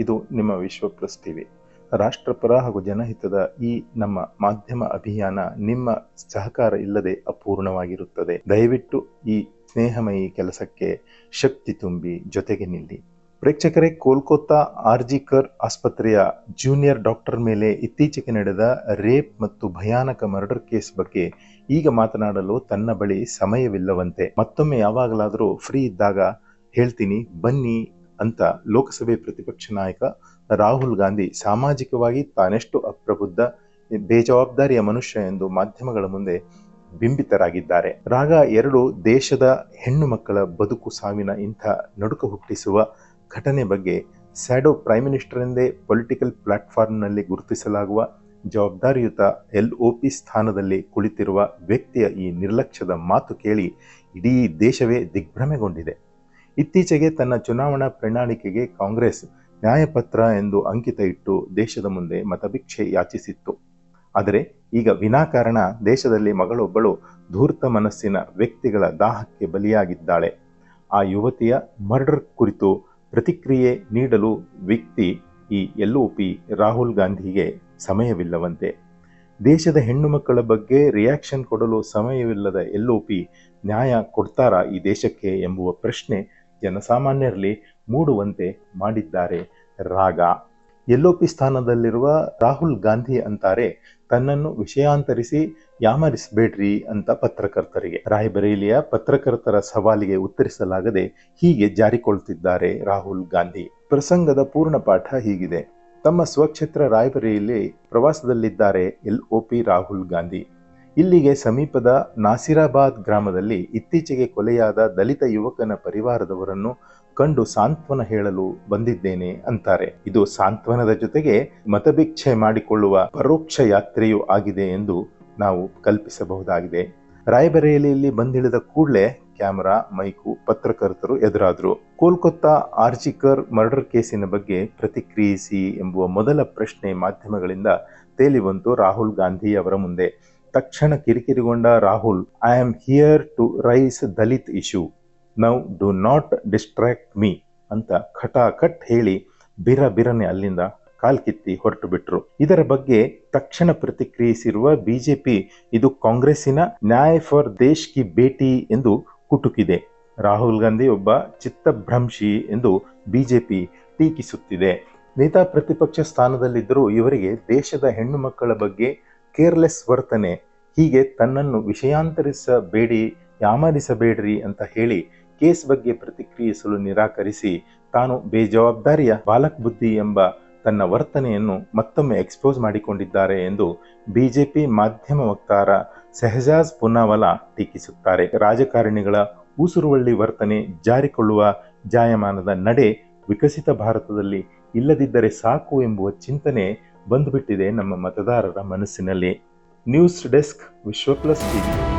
ಇದು ನಿಮ್ಮ ವಿಶ್ವ ಪ್ಲಸ್ ಟಿವಿ. ರಾಷ್ಟ್ರಪರ ಹಾಗೂ ಜನಹಿತದ ಈ ನಮ್ಮ ಮಾಧ್ಯಮ ಅಭಿಯಾನ ನಿಮ್ಮ ಸಹಕಾರ ಇಲ್ಲದೆ ಅಪೂರ್ಣವಾಗಿರುತ್ತದೆ. ದಯವಿಟ್ಟು ಈ ಸ್ನೇಹಮಯಿ ಕೆಲಸಕ್ಕೆ ಶಕ್ತಿ ತುಂಬಿ ಜೊತೆಗೆ ನಿಲ್ಲಿ. ಪ್ರೇಕ್ಷಕರೇ, ಕೋಲ್ಕತ್ತಾ ಆರ್ಜಿಕರ್ ಆಸ್ಪತ್ರೆಯ ಜೂನಿಯರ್ ಡಾಕ್ಟರ್ ಮೇಲೆ ಇತ್ತೀಚೆಗೆ ನಡೆದ ರೇಪ್ ಮತ್ತು ಭಯಾನಕ ಮರ್ಡರ್ ಕೇಸ್ ಬಗ್ಗೆ ಈಗ ಮಾತನಾಡಲು ತನ್ನ ಬಳಿ ಸಮಯವಿಲ್ಲವಂತೆ. ಮತ್ತೊಮ್ಮೆ ಯಾವಾಗಲಾದರೂ ಫ್ರೀ ಇದ್ದಾಗ ಹೇಳ್ತೀನಿ ಬನ್ನಿ ಅಂತ ಲೋಕಸಭೆ ಪ್ರತಿಪಕ್ಷ ನಾಯಕ ರಾಹುಲ್ ಗಾಂಧಿ ಸಾಮಾಜಿಕವಾಗಿ ತಾನೆಷ್ಟು ಅಪ್ರಬುದ್ಧ, ಬೇಜವಾಬ್ದಾರಿಯ ಮನುಷ್ಯ ಎಂದು ಮಾಧ್ಯಮಗಳ ಮುಂದೆ ಬಿಂಬಿತರಾಗಿದ್ದಾರೆ. ರಾಗ 2 ದೇಶದ ಹೆಣ್ಣು ಮಕ್ಕಳ ಬದುಕು ಸಾವಿನ ಇಂಥ ನಡುಕ ಹುಟ್ಟಿಸುವ ಘಟನೆ ಬಗ್ಗೆ ಸ್ಯಾಡೋ ಪ್ರೈಮ್ ಮಿನಿಸ್ಟರ್ ಎಂದೇ ಪೊಲಿಟಿಕಲ್ ಪ್ಲಾಟ್ಫಾರ್ಮ್ನಲ್ಲಿ ಗುರುತಿಸಲಾಗುವ ಜವಾಬ್ದಾರಿಯುತ LOP ಸ್ಥಾನದಲ್ಲಿ ಕುಳಿತಿರುವ ವ್ಯಕ್ತಿಯ ಈ ನಿರ್ಲಕ್ಷ್ಯದ ಮಾತು ಕೇಳಿ ಇಡೀ ದೇಶವೇ ದಿಗ್ಭ್ರಮೆಗೊಂಡಿದೆ. ಇತ್ತೀಚೆಗೆ ತನ್ನ ಚುನಾವಣಾ ಪ್ರಣಾಳಿಕೆಗೆ ಕಾಂಗ್ರೆಸ್ ನ್ಯಾಯಪತ್ರ ಎಂದು ಅಂಕಿತ ಇಟ್ಟು ದೇಶದ ಮುಂದೆ ಮತಭಿಕ್ಷೆ ಯಾಚಿಸಿತ್ತು. ಆದರೆ ಈಗ ವಿನಾಕಾರಣ ದೇಶದಲ್ಲಿ ಮಗಳೊಬ್ಬಳು ಧೂರ್ತ ಮನಸ್ಸಿನ ವ್ಯಕ್ತಿಗಳ ದಾಹಕ್ಕೆ ಬಲಿಯಾಗಿದ್ದಾಳೆ. ಆ ಯುವತಿಯ ಮರ್ಡರ್ ಕುರಿತು ಪ್ರತಿಕ್ರಿಯೆ ನೀಡಲು ವ್ಯಕ್ತಿ ಈ LOP ರಾಹುಲ್ ಗಾಂಧಿಗೆ ಸಮಯವಿಲ್ಲವಂತೆ. ದೇಶದ ಹೆಣ್ಣು ಮಕ್ಕಳ ಬಗ್ಗೆ ರಿಯಾಕ್ಷನ್ ಕೊಡಲು ಸಮಯವಿಲ್ಲದ LOP ನ್ಯಾಯ ಕೊಡ್ತಾರಾ ಈ ದೇಶಕ್ಕೆ ಎಂಬುವ ಪ್ರಶ್ನೆ ಜನಸಾಮಾನ್ಯರಲ್ಲಿ ಮೂಡುವಂತೆ ಮಾಡಿದ್ದಾರೆ ರಾಗ. LOP ಸ್ಥಾನದಲ್ಲಿರುವ ರಾಹುಲ್ ಗಾಂಧಿ ಅಂತಾರೆ, ತನ್ನನ್ನು ವಿಷಯಾಂತರಿಸಿ ಯಾಮರಿಸಬೇಡ್ರಿ ಅಂತ ಪತ್ರಕರ್ತರಿಗೆ. ರಾಯ್ಬರೇಲಿಯ ಪತ್ರಕರ್ತರ ಸವಾಲಿಗೆ ಉತ್ತರಿಸಲಾಗದೆ ಹೀಗೆ ಜಾರಿಕೊಳ್ತಿದ್ದಾರೆ ರಾಹುಲ್ ಗಾಂಧಿ. ಪ್ರಸಂಗದ ಪೂರ್ಣ ಪಾಠ ಹೀಗಿದೆ. ತಮ್ಮ ಸ್ವಕ್ಷೇತ್ರ ರಾಯ್ಬರೇಲಿ ಪ್ರವಾಸದಲ್ಲಿದ್ದಾರೆ LOP ರಾಹುಲ್ ಗಾಂಧಿ. ಇಲ್ಲಿಗೆ ಸಮೀಪದ ನಾಸಿರಾಬಾದ್ ಗ್ರಾಮದಲ್ಲಿ ಇತ್ತೀಚೆಗೆ ಕೊಲೆಯಾದ ದಲಿತ ಯುವಕನ ಪರಿವಾರದವರನ್ನು ಕಂಡು ಸಾಂತ್ವನ ಹೇಳಲು ಬಂದಿದ್ದೇನೆ ಅಂತಾರೆ. ಇದು ಸಾಂತ್ವನದ ಜೊತೆಗೆ ಮತಭಿಕ್ಷೆ ಮಾಡಿಕೊಳ್ಳುವ ಪರೋಕ್ಷ ಯಾತ್ರೆಯೂ ಆಗಿದೆ ಎಂದು ನಾವು ಕಲ್ಪಿಸಬಹುದಾಗಿದೆ. ರಾಯ್ಬರೇಲಿಯಲ್ಲಿ ಬಂದಿಳಿದ ಕೂಡಲೇ ಕ್ಯಾಮರಾ, ಮೈಕು, ಪತ್ರಕರ್ತರು ಎದುರಾದರು. ಕೋಲ್ಕತ್ತಾ ಆರ್ಜಿಕರ್ ಮರ್ಡರ್ ಕೇಸಿನ ಬಗ್ಗೆ ಪ್ರತಿಕ್ರಿಯಿಸಿ ಎಂಬುವ ಮೊದಲ ಪ್ರಶ್ನೆ ಮಾಧ್ಯಮಗಳಿಂದ ತೇಲಿ ಬಂತು ರಾಹುಲ್ ಗಾಂಧಿ ಅವರ ಮುಂದೆ. ತಕ್ಷಣ ಕಿರಿಕಿರಿಗೊಂಡ Rahul, I am here to raise Dalit issue, now do not distract me ಅಂತ ಖಟಾಖಟ್ ಹೇಳಿ ಬಿರನೆ ಅಲ್ಲಿಂದ ಕಾಲ್ಕಿತ್ತಿ ಹೊರಟು ಬಿಟ್ರು. ಇದರ ಬಗ್ಗೆ ತಕ್ಷಣ ಪ್ರತಿಕ್ರಿಯಿಸಿರುವ ಬಿಜೆಪಿ ಇದು ಕಾಂಗ್ರೆಸ್ಸಿನ ನ್ಯಾಯ್ ಫಾರ್ ದೇಶ್ ಕಿ ಬೇಟಿ ಎಂದು ಕುಟುಕಿದೆ. ರಾಹುಲ್ ಗಾಂಧಿ ಒಬ್ಬ ಚಿತ್ತಭ್ರಂಶಿ ಎಂದು ಬಿಜೆಪಿ ಟೀಕಿಸುತ್ತಿದೆ. ನೇತಾ ಪ್ರತಿಪಕ್ಷ ಸ್ಥಾನದಲ್ಲಿದ್ದರೂ ಇವರಿಗೆ ದೇಶದ ಹೆಣ್ಣು ಮಕ್ಕಳ ಬಗ್ಗೆ ಕೇರ್ಲೆಸ್ ವರ್ತನೆ. ಹೀಗೆ ತನ್ನನ್ನು ವಿಷಯಾಂತರಿಸಬೇಡಿ, ಯಾಮರಿಸಬೇಡ್ರಿ ಅಂತ ಹೇಳಿ ಕೇಸ್ ಬಗ್ಗೆ ಪ್ರತಿಕ್ರಿಯಿಸಲು ನಿರಾಕರಿಸಿ ತಾನು ಬೇಜವಾಬ್ದಾರಿಯ ಬಾಲಕ್ ಬುದ್ಧಿ ಎಂಬ ತನ್ನ ವರ್ತನೆಯನ್ನು ಮತ್ತೊಮ್ಮೆ ಎಕ್ಸ್ಪೋಸ್ ಮಾಡಿಕೊಂಡಿದ್ದಾರೆ ಎಂದು ಬಿಜೆಪಿ ಮಾಧ್ಯಮ ವಕ್ತಾರ ಸೆಹಜಾಜ್ ಪೂನಾವಾಲಾ ಟೀಕಿಸುತ್ತಾರೆ. ರಾಜಕಾರಣಿಗಳ ಊಸುರುವಳ್ಳಿ ವರ್ತನೆ, ಜಾರಿಕೊಳ್ಳುವ ಜಾಯಮಾನದ ನಡೆ ವಿಕಸಿತ ಭಾರತದಲ್ಲಿ ಇಲ್ಲದಿದ್ದರೆ ಸಾಕು ಎಂಬುವ ಚಿಂತನೆ ಬಂದುಬಿಟ್ಟಿದೆ ನಮ್ಮ ಮತದಾರರ ಮನಸ್ಸಿನಲ್ಲಿ. ನ್ಯೂಸ್ ಡೆಸ್ಕ್, ವಿಶ್ವ ಪ್ಲಸ್ ಟಿವಿ.